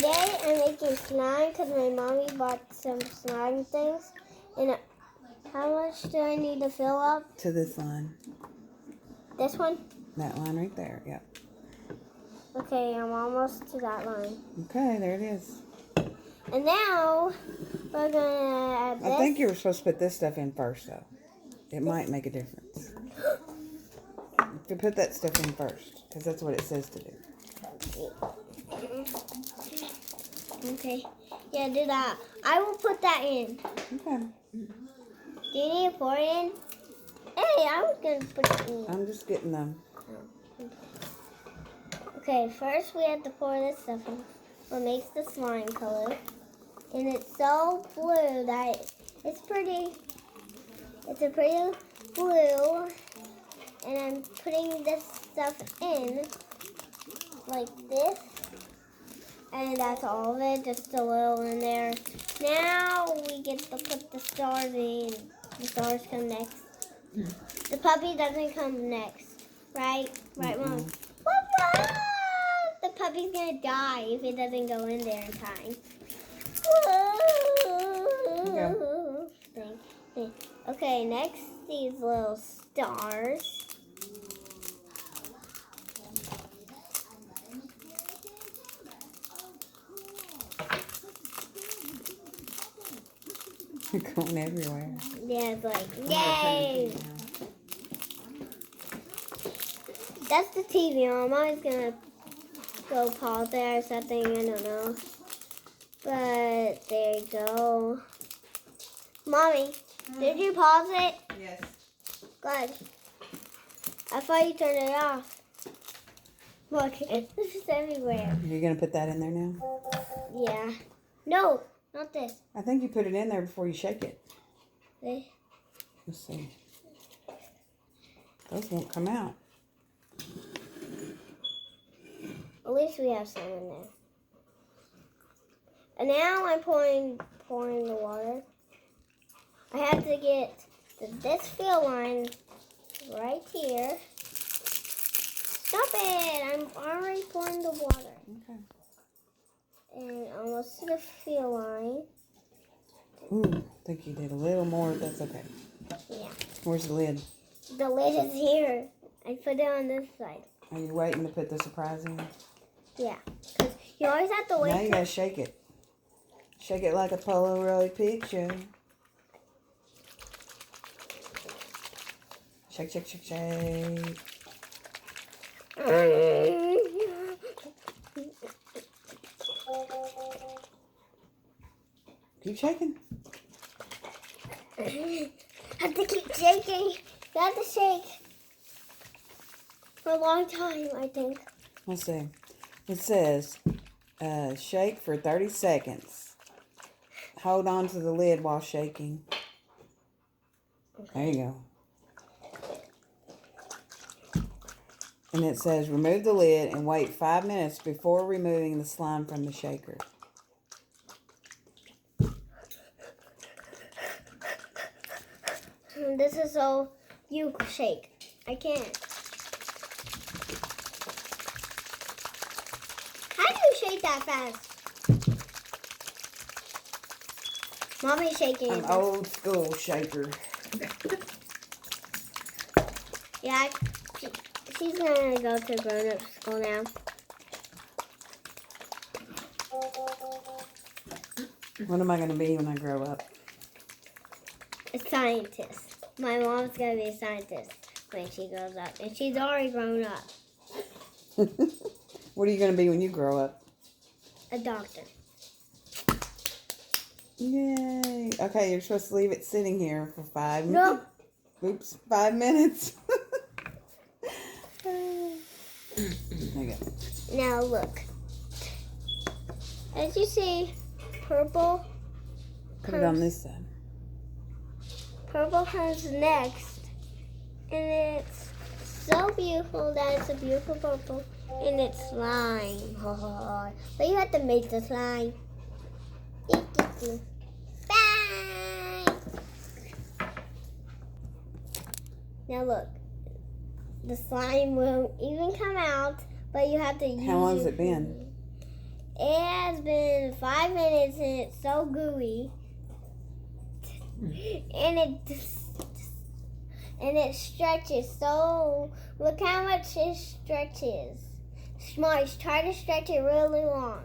Today I'm making slime because my mommy bought some slime things. And how much do I need to fill up? To this line. This one? That line right there, yep. Okay, I'm almost to that line. Okay, there it is. And now we're gonna add this. I think you were supposed to put this stuff in first, though. It might make a difference. To put that stuff in first, because that's what it says to do. Okay. Yeah, do that. I will put that in. Okay. Do you need to pour it in? Hey, I was going to put it in. I'm just getting them. Okay, first we have to pour this stuff in. What makes the slime color. And it's so blue that it's pretty. It's a pretty blue. And I'm putting this stuff in like this. And that's all of it, just a little in there. Now we get to put the stars in. The stars come next. The puppy doesn't come next, right? Right, Mom? What? The puppy's gonna die if it doesn't go in there in time. Whoa. Okay, next these little stars. Going everywhere. Yeah, it's like, yay! That's the TV. I'm always gonna go pause there or something. I don't know. But there you go. Mommy, did you pause it? Yes. Good. I thought you turned it off. Look, this is everywhere. You're going to put that in there now? Yeah. No, not this. I think you put it in there before you shake it. This. Let's see. Those won't come out. At least we have some in there. And now I'm pouring the water. I have to get this fill line right here. Stop it! I'm already pouring the water. Okay. And almost to the fill line. Ooh, I think you did a little more. That's okay. Yeah. Where's the lid? The lid is here. I put it on this side. Are you waiting to put the surprise in? Yeah. Because you always have to wait. Now you gotta shake it. Shake it like a Polaroid picture. Shake, shake, shake, shake. Keep shaking. I have to keep shaking. You have to shake for a long time, I think. Let's see. It says, shake for 30 seconds. Hold on to the lid while shaking. There you go. And it says, remove the lid and wait 5 minutes before removing the slime from the shaker. This is so you shake. I can't. How do you shake that fast? Mommy's shaking. I'm old school shaker. Yeah, she's gonna go to grown-up school now. What am I going to be when I grow up? A scientist. My mom's gonna be a scientist when she grows up, and she's already grown up. What are you going to be when you grow up? A doctor. Yay. Okay, you're supposed to leave it sitting here for 5 No. Oops, 5 minutes. There you go. Now look. As you see, purple. Put it on this side. Purple comes next, and it's so beautiful that it's a beautiful purple, and it's slime. But you have to make the slime. Bye. Now look, the slime won't even come out, but you have to use. How long has it been? It has been 5 minutes and it's so gooey. And it stretches. So look how much it stretches. Smarts, try to stretch it really long.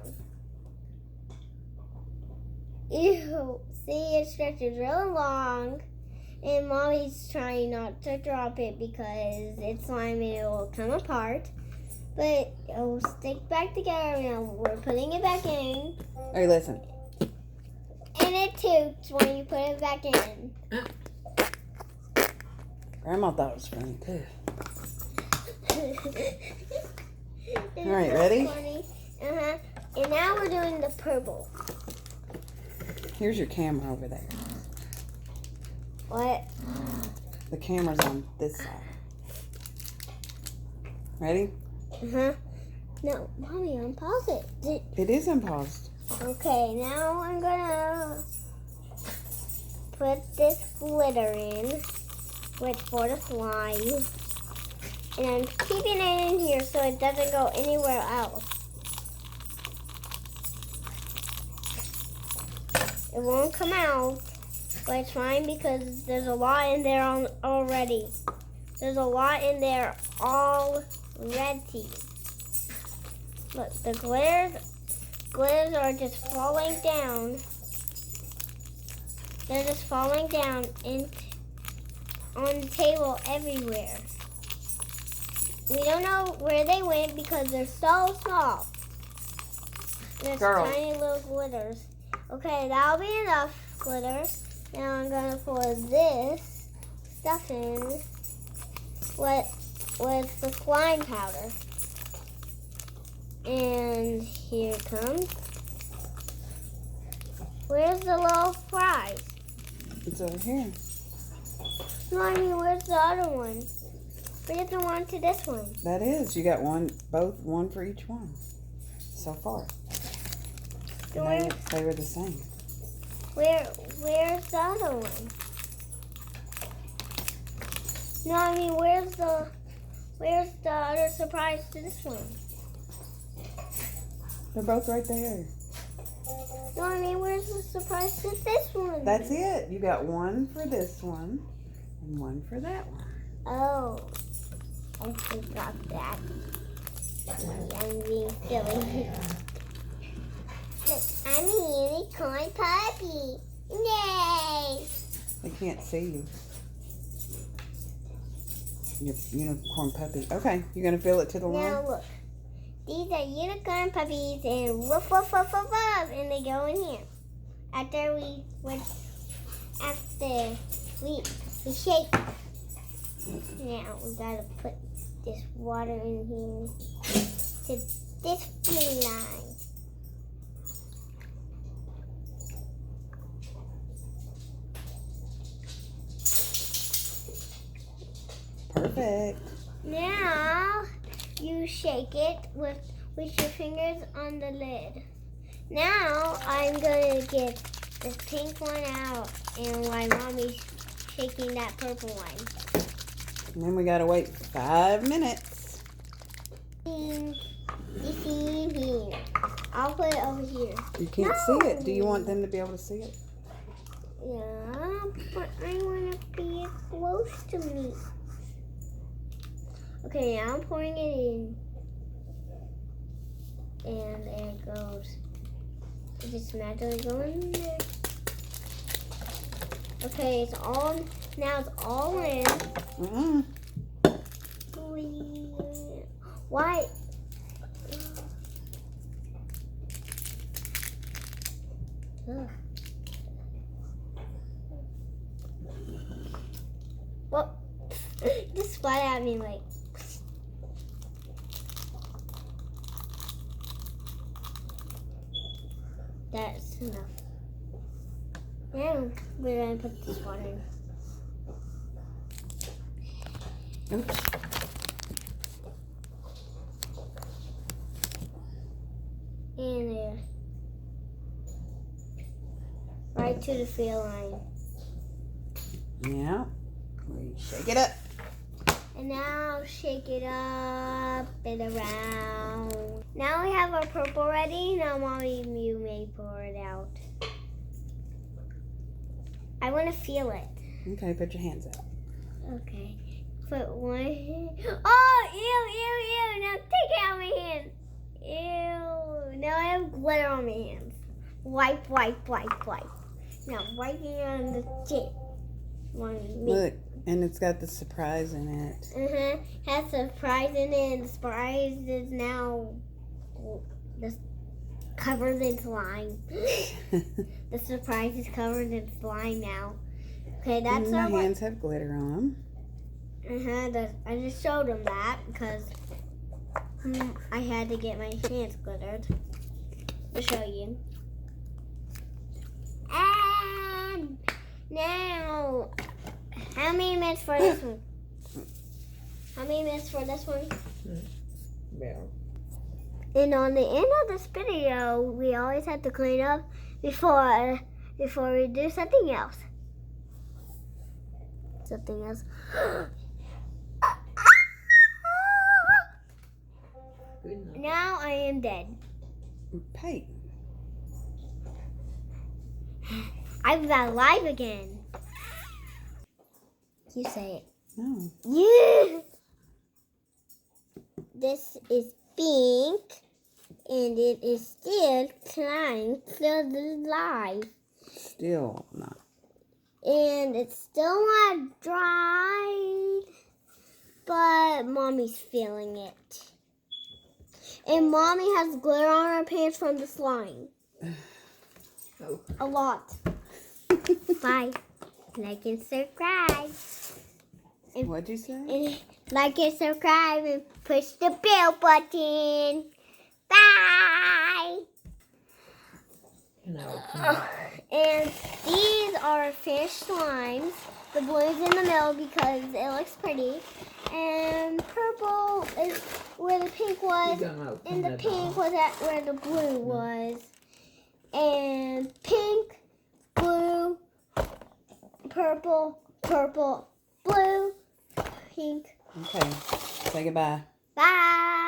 Ew. See, it stretches really long. And Mommy's trying not to drop it because it's slime and it will come apart. But it will stick back together. Now we're putting it back in. Hey, listen. And it toots when you put it back in. Grandma thought it was funny too. All right, ready? Uh-huh. And now we're doing the purple. Here's your camera over there. What? The camera's on this side. Ready? Uh-huh. No, Mommy, unpause it. It is unpaused. Okay, now I'm gonna put this glitter in, which for the slime. And I'm keeping it in here so it doesn't go anywhere else. It won't come out, but it's fine because there's a lot in there already. There's a lot in there already. Look, the glitters are just falling down. They're just falling down on the table everywhere. We don't know where they went because they're so small. There's tiny little glitters. Okay, that'll be enough glitter. Now I'm gonna pour this stuff in with the slime powder. And here it comes. Where's the little prize? It's over here. Mommy, where's the other one? Where's the one to this one? That is. You got one for each one so far. They were the same. Where's the other one? No, I mean, where's the other surprise to this one? They're both right there. No, I mean, where's the surprise to this one? That's it. You got one for this one and one for that one. Oh, I forgot that. I'm being silly. Look, I'm a unicorn puppy. Yay! They can't see you. Your unicorn puppy. Okay, you're going to fill it to the line? Now look. These are unicorn puppies and woof, woof, woof, woof, woof, and they go in here. After we shake. Now we gotta put this water in here to this blue line. Perfect. Now you shake it with your fingers on the lid. Now I'm gonna get the pink one out and while Mommy's shaking that purple one. And then we gotta wait 5 minutes. I'll put it over here. You can't see it. Do you want them to be able to see it? Yeah, but I want to be close to me. Okay, now I'm pouring it in. And there it goes. It just magically going in there. Okay, it's all in. Mm-mm. Why? Ugh. Well, just splat at me like. That's enough. Now we're gonna put this water in. Oops. And there. Right to the fill line. Yeah. We shake it up. And now shake it up and around. Now we have our purple ready. Now, Mommy, you may pour it out. I want to feel it. Okay, put your hands out. Okay. Put one hand. Oh, ew. Now take it out of my hand. Ew. Now I have glitter on my hands. Wipe. Now wiping on the tip. Look, and it's got the surprise in it. Has surprise in it, and the surprise is now just covered in slime. The surprise is covered in slime now. Okay, that's my our hands have glitter on them. I just showed them that because I had to get my hands glittered to show you. And now, how many minutes for this one? How many minutes for this one? Yeah. And on the end of this video, we always have to clean up before we do something else. Good enough. Now I am dead. Peyton. I'm alive again. You say it. No. Yeah. This is pink, and it is still trying to alive. Still not. And it's still not dried, but Mommy's feeling it. And Mommy has glitter on her pants from the slime. Oh. A lot. Bye. Like and subscribe. What'd you say? And like and subscribe and push the bell button. Bye. No. And these are finished slimes. The blue's in the middle because it looks pretty. And purple is where the pink was. And the pink was at where the blue was. And pink, blue, purple, blue, pink. Okay. Say goodbye. Bye.